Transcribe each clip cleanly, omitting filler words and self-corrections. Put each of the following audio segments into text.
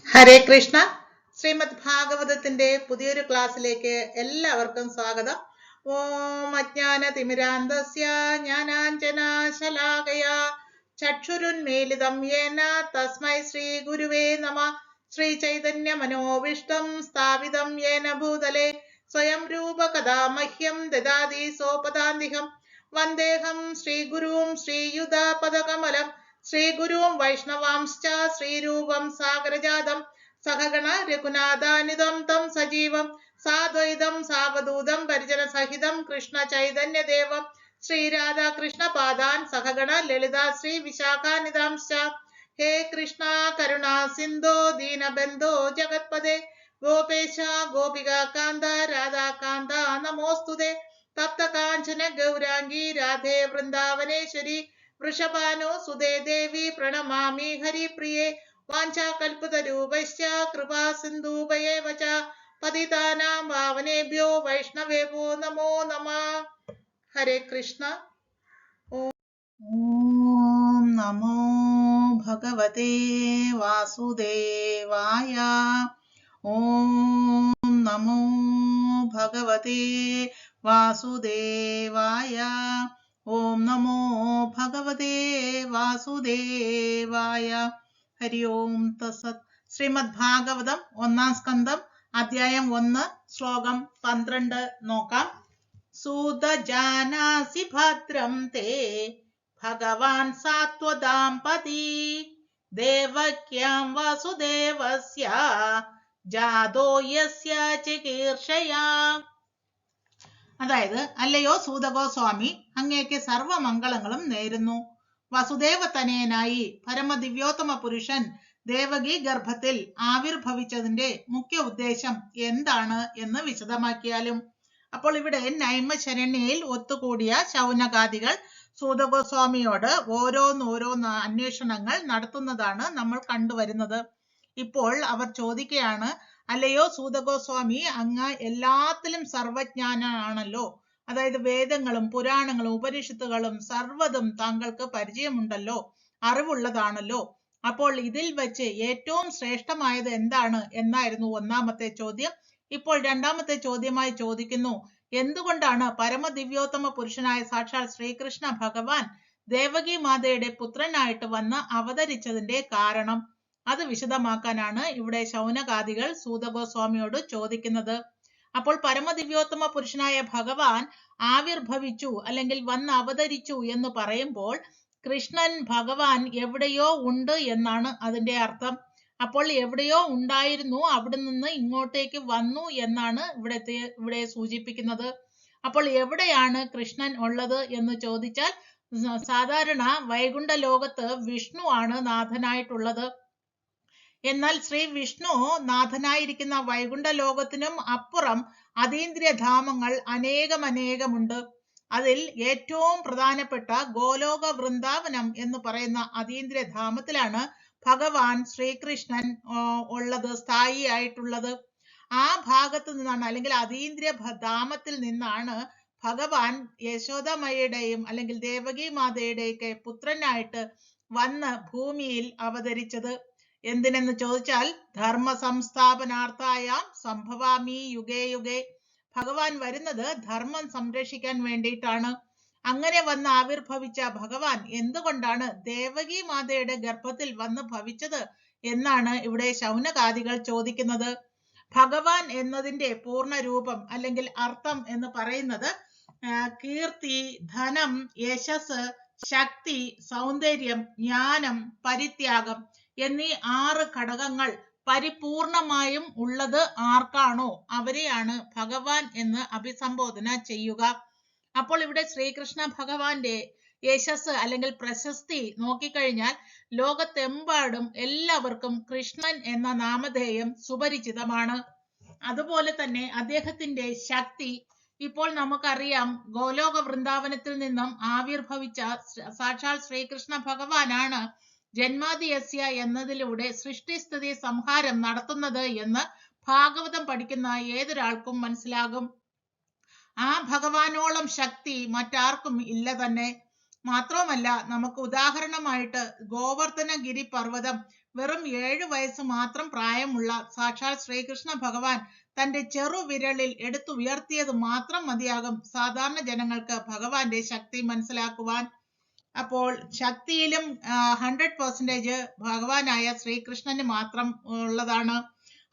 ഹരേ കൃഷ്ണ. ശ്രീമദ് ഭാഗവതത്തിന്റെ പുതിയൊരു ക്ലാസ്സിലേക്ക് എല്ലാവർക്കും സ്വാഗതം. ഓം അജ്ഞാനതിമിരാന്തസ്യ ജ്ഞാനാഞ്ജനശലാകയാ ചക്ഷുരുന്മീലിതം യേന തസ്മൈ ശ്രീ ഗുരുവേ നമഃ. ശ്രീ ചൈതന്യ മനോവിഷ്ടം സ്ഥാപിതം യേന ഭൂതലേ സ്വയം രൂപ കഥാ മഹ്യം ദദാതി സോപദാന്തികം. വന്ദേഹം ശ്രീഗുരും ശ്രീയുതാപദകമലം ശ്രീഗുരും വൈഷ്ണവാംശ്ച ശ്രീരൂപം സാഗരജാതം സഹഗണ രഘുനാഥാനിതം തം സജീവം സാദ്വൈതം സാവധൂതം പരിജന സഹിതം കൃഷ്ണ ചൈതന്യദേവം ശ്രീരാധാകൃഷ്ണ പാദാൻ സഹഗണ ലളിതാ ശ്രീ വിശാഖാനിതാംശ്ച. ഹേ കൃഷ്ണ കരുണാ സിന്ധോ ദീനബന്ധോ ജഗത്പദേ ഗോപേശ ഗോപിക കാന്ത രാധാകാന്ത നമോസ്തുതേ. തപ്ത കാഞ്ചന ഗൗരാംഗി രാധേ വൃന്ദാവനേശ്വരി വൃഷഭാനോ സുതേ ദേവി പ്രണമാമി ഹരിപ്രിയേ. വാഞ്ചാകൽപതരൂപശ്ച കൃപാ സിന്ധൂഭയേവ ച പതിതാനാം പാവനേഭ്യോ വൈഷ്ണവേഭ്യോ നമോ നമഃ. ഹരേ കൃഷ്ണ. ഓം നമോ ഭഗവതേ വാസുദേവായ. ഓം നമോ ഭഗവതേ വാസുദേവായ. ഓം നമോ ഭഗവതേ വാസുദേവായ. ഹരി ഓം തസത്. ശ്രീമദ് ഭാഗവതം 1-ാം സ്കന്ധം അധ്യായം 1 ശ്ലോകം 12 നോക്കാം. സൂത ജാനാസി ഭദ്രം തേ ഭഗവാൻ സാത്വതാം പതി ദേവക്യാം വാസുദേവസ്യ ജാതോ യസ്യ ചികീർഷയാ. അതായത്, അല്ലയോ സൂതഗോസ്വാമി, അങ്ങേക്ക് സർവമംഗളങ്ങളും നേരുന്നു. വസുദേവതനയനായി പരമദിവ്യോത്തമ പുരുഷൻ ദേവകി ഗർഭത്തിൽ ആവിർഭവിച്ചതിന്റെ മുഖ്യ ഉദ്ദേശം എന്താണ് എന്ന് വിശദമാക്കിയാലും. അപ്പോൾ ഇവിടെ നൈമശരണ്യയിൽ ഒത്തുകൂടിയ ശൗനകാദികൾ സൂതഗോസ്വാമിയോട് ഓരോന്നോരോന്ന് അന്വേഷണങ്ങൾ നടത്തുന്നതാണ് നമ്മൾ കണ്ടുവരുന്നത്. ഇപ്പോൾ അവർ ചോദിക്കുകയാണ്, അല്ലയോ സൂതഗോസ്വാമി, അങ്ങ് എല്ലാത്തിലും സർവജ്ഞാനാണല്ലോ. അതായത് വേദങ്ങളും പുരാണങ്ങളും ഉപനിഷത്തുകളും സർവ്വതും താങ്കൾക്ക് പരിചയമുണ്ടല്ലോ, അറിവുള്ളതാണല്ലോ. അപ്പോൾ ഇതിൽ വെച്ച് ഏറ്റവും ശ്രേഷ്ഠമായത് എന്താണ് എന്നായിരുന്നു 1-ാമത്തെ ചോദ്യം. ഇപ്പോൾ 2-ാമത്തെ ചോദ്യമായി ചോദിക്കുന്നു, എന്തുകൊണ്ടാണ് പരമദിവ്യോത്തമ പുരുഷനായ സാക്ഷാൽ ശ്രീകൃഷ്ണ ഭഗവാൻ ദേവകി മാതയുടെ പുത്രനായിട്ട് വന്ന് അവതരിച്ചതിന്റെ കാരണം? അത് വിശദമാക്കാനാണ് ഇവിടെ ശൗനകാദികൾ സൂതഗോസ്വാമിയോട് ചോദിക്കുന്നത്. അപ്പോൾ പരമദിവ്യോത്തമ പുരുഷനായ ഭഗവാൻ ആവിർഭവിച്ചു അല്ലെങ്കിൽ വന്ന് അവതരിച്ചു എന്ന് പറയുമ്പോൾ കൃഷ്ണൻ ഭഗവാൻ എവിടെയോ ഉണ്ട് എന്നാണ് അതിന്റെ അർത്ഥം. അപ്പോൾ എവിടെയോ ഉണ്ടായിരുന്നു, അവിടെ നിന്ന് ഇങ്ങോട്ടേക്ക് വന്നു എന്നാണ് ഇവിടെ സൂചിപ്പിക്കുന്നത്. അപ്പോൾ എവിടെയാണ് കൃഷ്ണൻ ഉള്ളത് എന്ന് ചോദിച്ചാൽ, സാധാരണ വൈകുണ്ഠ ലോകത്ത് വിഷ്ണു ആണ് നാഥനായിട്ടുള്ളത്. എന്നാൽ ശ്രീ വിഷ്ണു നാഥനായിരിക്കുന്ന വൈകുണ്ഠ ലോകത്തിനും അപ്പുറം അതീന്ദ്രിയധാമങ്ങൾ അനേകമുണ്ട്. അതിൽ ഏറ്റവും പ്രധാനപ്പെട്ട ഗോലോക വൃന്ദാവനം എന്ന് പറയുന്ന അതീന്ദ്രിയധാമത്തിലാണ് ഭഗവാൻ ശ്രീകൃഷ്ണൻ ഉള്ളത്, സ്ഥായി ആയിട്ടുള്ളത്. ആ ഭാഗത്ത് നിന്നാണ്, അല്ലെങ്കിൽ അതീന്ദ്രിയ ധാമത്തിൽ നിന്നാണ് ഭഗവാൻ യശോദമയുടെയും അല്ലെങ്കിൽ ദേവകി മാതയുടെയൊക്കെ പുത്രനായിട്ട് വന്ന് ഭൂമിയിൽ അവതരിച്ചത്. എന്തിനെന്ന് ചോദിച്ചാൽ, ധർമ്മ സംസ്ഥാപനാർത്ഥായാം സംഭവാമി യുഗേ യുഗേ. ഭഗവാൻ വരുന്നത് ധർമ്മം സംരക്ഷിക്കാൻ വേണ്ടിയിട്ടാണ്. അങ്ങനെ വന്ന് ആവിർഭവിച്ച ഭഗവാൻ എന്തുകൊണ്ടാണ് ദേവകി മാതയുടെ ഗർഭത്തിൽ വന്ന് ഭവിച്ചത് എന്നാണ് ഇവിടെ ശൗനകാദികൾ ചോദിക്കുന്നത്. ഭഗവാൻ എന്നതിന്റെ പൂർണ്ണ രൂപം അല്ലെങ്കിൽ അർത്ഥം എന്ന് പറയുന്നത് കീർത്തി, ധനം, യശസ്, ശക്തി, സൗന്ദര്യം, ജ്ഞാനം, പരിത്യാഗം എന്നീ 6 ഘടകങ്ങൾ പരിപൂർണമായും ഉള്ളത് ആർക്കാണോ അവരെയാണ് ഭഗവാൻ എന്ന് അഭിസംബോധന ചെയ്യുക. അപ്പോൾ ഇവിടെ ശ്രീകൃഷ്ണ ഭഗവാന്റെ യശസ് അല്ലെങ്കിൽ പ്രശസ്തി നോക്കിക്കഴിഞ്ഞാൽ ലോകത്തെമ്പാടും എല്ലാവർക്കും കൃഷ്ണൻ എന്ന നാമധേയം സുപരിചിതമാണ്. അതുപോലെ തന്നെ അദ്ദേഹത്തിന്റെ ശക്തി, ഇപ്പോൾ നമുക്കറിയാം ഗോലോക വൃന്ദാവനത്തിൽ നിന്നും ആവിർഭവിച്ച സാക്ഷാൽ ശ്രീകൃഷ്ണ ഭഗവാനാണ് ജന്മാദിയസ്യ എന്നതിലൂടെ സൃഷ്ടിസ്ഥിതി സംഹാരം നടത്തുന്നത് എന്ന് ഭാഗവതം പഠിക്കുന്ന ഏതൊരാൾക്കും മനസ്സിലാകും. ആ ഭഗവാനോളം ശക്തി മറ്റാർക്കും ഇല്ല തന്നെ. മാത്രവുമല്ല, നമുക്ക് ഉദാഹരണമായിട്ട് ഗോവർദ്ധനഗിരി പർവ്വതം വെറും 7 വയസ്സ് മാത്രം പ്രായമുള്ള സാക്ഷാൽ ശ്രീകൃഷ്ണ ഭഗവാൻ തന്റെ ചെറുവിരലിൽ എടുത്തുയർത്തിയത് മാത്രം മതിയാകും സാധാരണ ജനങ്ങൾക്ക് ഭഗവാന്റെ ശക്തി മനസ്സിലാക്കുവാൻ. അപ്പോൾ ശക്തിയിലും 100% ഭഗവാനായ ശ്രീകൃഷ്ണന് മാത്രം ഉള്ളതാണ്.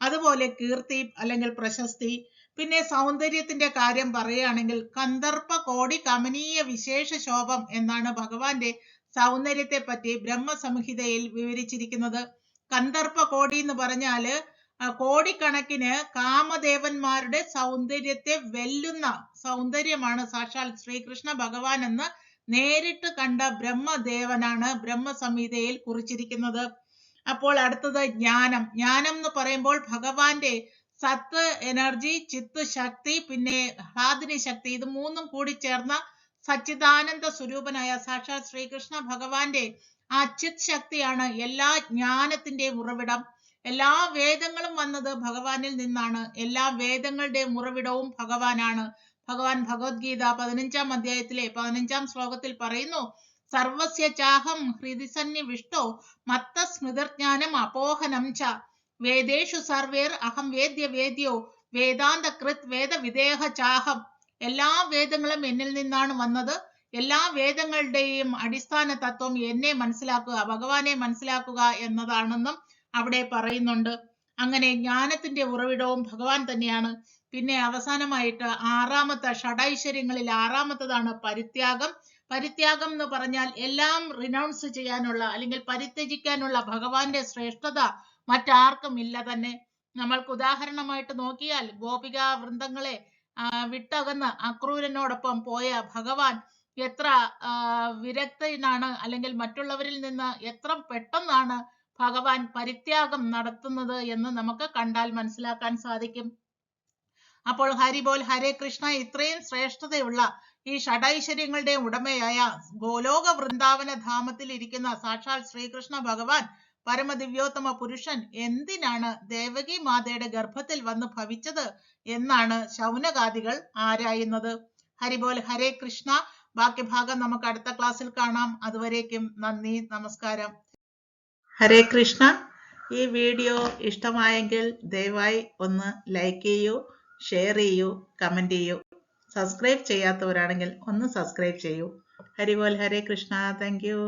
അതുപോലെ കീർത്തി അല്ലെങ്കിൽ പ്രശസ്തി, പിന്നെ സൗന്ദര്യത്തിന്റെ കാര്യം പറയുകയാണെങ്കിൽ കന്ദർപ്പ കോടി കമനീയ വിശേഷ ശോഭം എന്നാണ് ഭഗവാന്റെ സൗന്ദര്യത്തെ പറ്റി ബ്രഹ്മസംഹിതയിൽ വിവരിച്ചിരിക്കുന്നത്. കന്ദർപ്പ കോടി എന്ന് പറഞ്ഞാല് കോടിക്കണക്കിന് കാമദേവന്മാരുടെ സൗന്ദര്യത്തെ വെല്ലുന്ന സൗന്ദര്യമാണ് സാക്ഷാൽ ശ്രീകൃഷ്ണ ഭഗവാൻ എന്ന് നേരിട്ട് കണ്ട ബ്രഹ്മദേവനാണ് ബ്രഹ്മസംഹിതയിൽ കുറിച്ചിരിക്കുന്നത്. അപ്പോൾ അടുത്തത് ജ്ഞാനം. ജ്ഞാനം എന്ന് പറയുമ്പോൾ ഭഗവാന്റെ സത്ത് എനർജി, ചിത്ത് ശക്തി, പിന്നെ ഹ്ലാദിനി ശക്തി, ഇത് മൂന്നും കൂടി ചേർന്ന സച്ചിദാനന്ദ സ്വരൂപനായ സാക്ഷാൽ ശ്രീകൃഷ്ണ ഭഗവാന്റെ ആ ചിത് ശക്തിയാണ് എല്ലാ ജ്ഞാനത്തിന്റെയും ഉറവിടം. എല്ലാ വേദങ്ങളും വന്നത് ഭഗവാനിൽ നിന്നാണ്. എല്ലാ വേദങ്ങളുടെയും ഉറവിടവും ഭഗവാനാണ്. ഭഗവാൻ ഭഗവത്ഗീത 15-ാം അധ്യായത്തിലെ 15-ാം ശ്ലോകത്തിൽ പറയുന്നു, സർവസ്യ ചാഹം ഹൃദി സന്നിവിഷ്ടോ മത്ത സ്മൃതിർജ്ഞാനം അപോഹനം ച വേദേഷു സർവേർ അഹം വേദ്യ വേദ്യോ വേദാന്ത കൃത് വേദവിദേഹ ചാഹം. എല്ലാ വേദങ്ങളും എന്നിൽ നിന്നാണ് വന്നത്. എല്ലാ വേദങ്ങളുടെയും അടിസ്ഥാന തത്വം എന്നെ മനസ്സിലാക്കുക, ഭഗവാനെ മനസ്സിലാക്കുക എന്നതാണെന്നും അവിടെ പറയുന്നുണ്ട്. അങ്ങനെ ജ്ഞാനത്തിന്റെ ഉറവിടവും ഭഗവാൻ തന്നെയാണ്. പിന്നെ അവസാനമായിട്ട് ആറാമത്തെ ഷഡൈശ്വര്യങ്ങളിൽ ആറാമത്തതാണ് പരിത്യാഗം. പരിത്യാഗം എന്ന് പറഞ്ഞാൽ എല്ലാം റിനൗൺസ് ചെയ്യാനുള്ള അല്ലെങ്കിൽ പരിത്യജിക്കാനുള്ള ഭഗവാന്റെ ശ്രേഷ്ഠത മറ്റാർക്കും ഇല്ല തന്നെ. നമ്മൾക്ക് ഉദാഹരണമായിട്ട് നോക്കിയാൽ ഗോപിക വൃന്ദങ്ങളെ വിട്ടകന്ന് അക്രൂരനോടൊപ്പം പോയ ഭഗവാൻ എത്ര വിരക്തനാണ്, അല്ലെങ്കിൽ മറ്റുള്ളവരിൽ നിന്ന് എത്ര പെട്ടെന്നാണ് ഭഗവാൻ പരിത്യാഗം നടത്തുന്നത് എന്ന് നമുക്ക് കണ്ടാൽ മനസ്സിലാക്കാൻ സാധിക്കും. അപ്പോൾ ഹരിബോൽ ഹരേ കൃഷ്ണ. ഇത്രയും ശ്രേഷ്ഠതയുള്ള ഈ ഷഡൈശ്വര്യങ്ങളുടെ ഉടമയായ ഗോലോക വൃന്ദാവന ധാമത്തിൽ ഇരിക്കുന്ന സാക്ഷാൽ ശ്രീകൃഷ്ണ ഭഗവാൻ പരമദിവ്യോത്തമ പുരുഷൻ എന്തിനാണ് ദേവകി മാതയുടെ ഗർഭത്തിൽ വന്ന് ഭവിച്ചത് എന്നാണ് ശൗനകാദികൾ ആരായുന്നത്. ഹരിബോൽ ഹരേ കൃഷ്ണ. ബാക്കി ഭാഗം നമുക്ക് അടുത്ത ക്ലാസ്സിൽ കാണാം. അതുവരേക്കും നന്ദി, നമസ്കാരം. ഹരേ കൃഷ്ണ. ഈ വീഡിയോ ഇഷ്ടമായെങ്കിൽ ദയവായി ഒന്ന് ലൈക്ക് ചെയ്യൂ, ഷെയർ ചെയ്യൂ, കമന്റ് ചെയ്യൂ. സബ്സ്ക്രൈബ് ചെയ്യാത്തവരാണെങ്കിൽ ഒന്ന് സബ്സ്ക്രൈബ് ചെയ്യൂ. ഹരിബോൽ ഹരേ കൃഷ്ണ. Thank U.